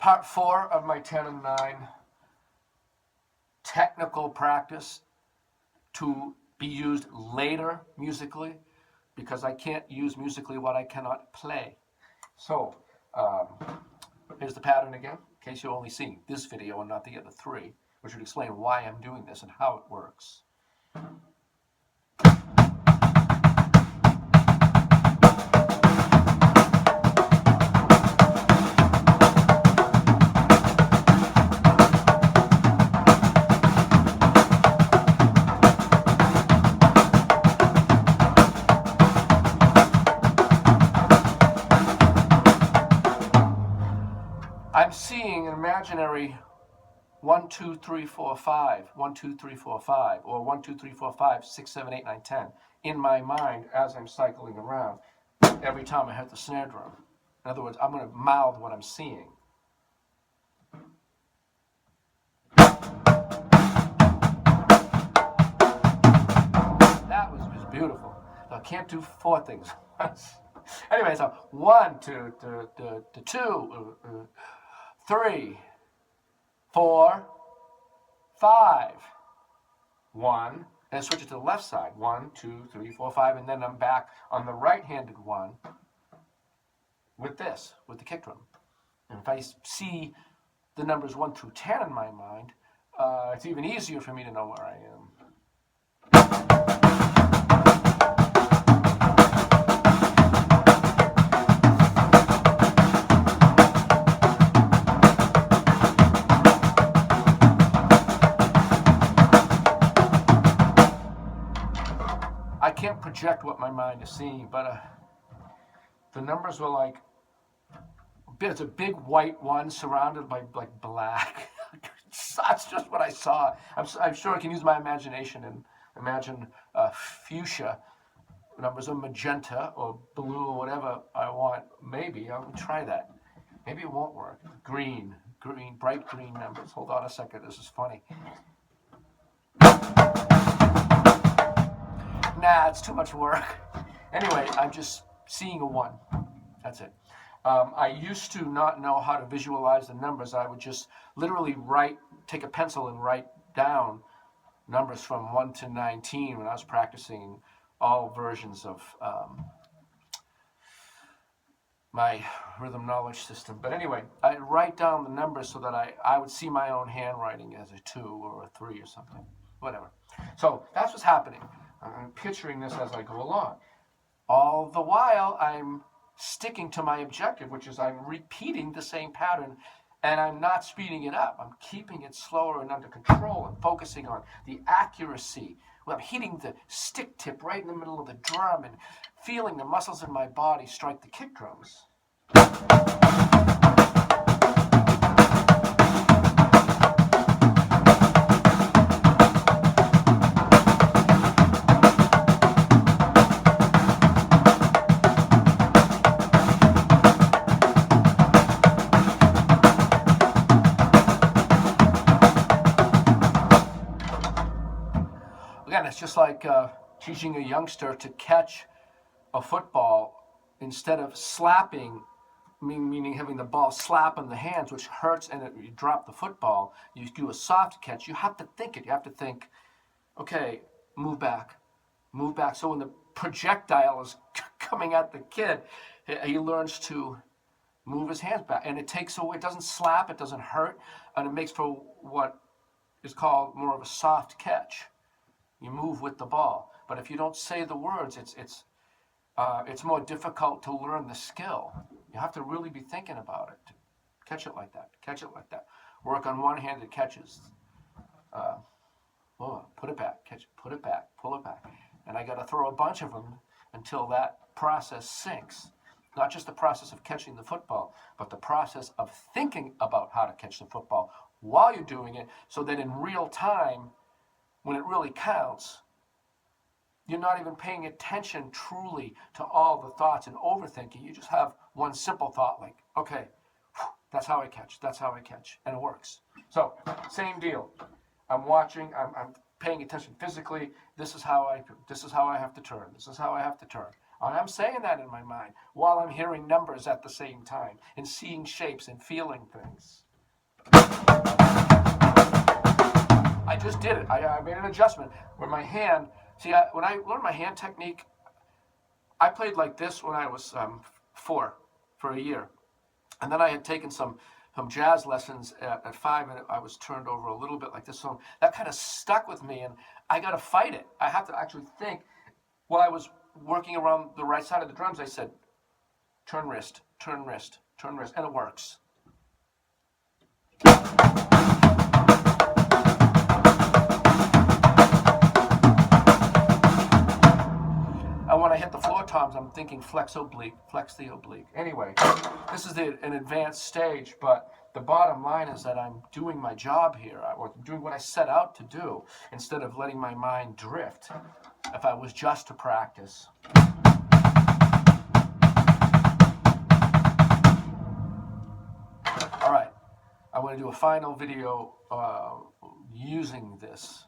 part 4 of my 10 and 9 technical practice to be used later musically, because I can't use musically what I cannot play. So here's the pattern again, in case you're only seeing this video and not the other 3, which would explain why I'm doing this and how it works. I'm seeing an imaginary 1, 2, 3, 4, 5, 1, 2, 3, 4, 5, or 1, 2, 3, 4, 5, 6, 7, 8, 9, 10 in my mind as I'm cycling around every time I hit the snare drum. In other words, I'm going to mouth what I'm seeing. That was just beautiful. So I can't do 4 things once. Anyway, so 1, 2, 3, 4, 5, 1, and switch it to the left side. 1, 2, 3, 4, 5, and then I'm back on the right-handed one with this, with the kick drum. And if I see the numbers 1 through 10 in my mind, it's even easier for me to know where I am. I can't project what my mind is seeing, but the numbers were like, it's a big white one surrounded by like black. That's just what I saw. I'm sure I can use my imagination and imagine fuchsia numbers, or magenta or blue or whatever I want. Maybe I'll try that. Maybe it won't work. Green, bright green numbers. Hold on a second, this is funny. Nah, it's too much work. Anyway, I'm just seeing a 1. That's it. I used to not know how to visualize the numbers. I would just literally take a pencil and write down numbers from 1 to 19 when I was practicing all versions of my rhythm knowledge system. But anyway, I'd write down the numbers so that I would see my own handwriting as a 2 or a 3 or something, whatever. So that's what's happening. I'm picturing this as I go along. All the while, I'm sticking to my objective, which is I'm repeating the same pattern, and I'm not speeding it up. I'm keeping it slower and under control and focusing on the accuracy. Well, I'm hitting the stick tip right in the middle of the drum and feeling the muscles in my body strike the kick drums. Again, it's just like teaching a youngster to catch a football instead of slapping, meaning having the ball slap on the hands, which hurts, and you drop the football. You do a soft catch. You have to think it. You have to think, okay, move back. So when the projectile is coming at the kid, he learns to move his hands back, and it takes away. It doesn't slap. It doesn't hurt, and it makes for what is called more of a soft catch. You move with the ball, but if you don't say the words, it's more difficult to learn the skill. You have to really be thinking about it. Catch it like that. Catch it like that. Work on one-handed catches. Put it back. Catch it. Put it back. Pull it back. And I got to throw a bunch of them until that process sinks. Not just the process of catching the football, but the process of thinking about how to catch the football while you're doing it, so that in real time, when it really counts, you're not even paying attention truly to all the thoughts and overthinking. You just have one simple thought like, okay, that's how I catch, and it works. So, same deal. I'm watching, I'm paying attention physically. This is how I have to turn. And I'm saying that in my mind while I'm hearing numbers at the same time and seeing shapes and feeling things. I just did it. I made an adjustment where my hand, see, when I learned my hand technique, I played like this when I was 4 for a year. And then I had taken some jazz lessons at 5, and I was turned over a little bit like this. So that kind of stuck with me, and I got to fight it. I have to actually think. While I was working around the right side of the drums, I said, turn wrist, turn wrist, turn wrist, and it works. And when I hit the floor toms, I'm thinking flex oblique, flex the oblique. Anyway, this is an advanced stage, but the bottom line is that I'm doing my job here, or doing what I set out to do, instead of letting my mind drift if I was just to practice. All right, I want to do a final video using this.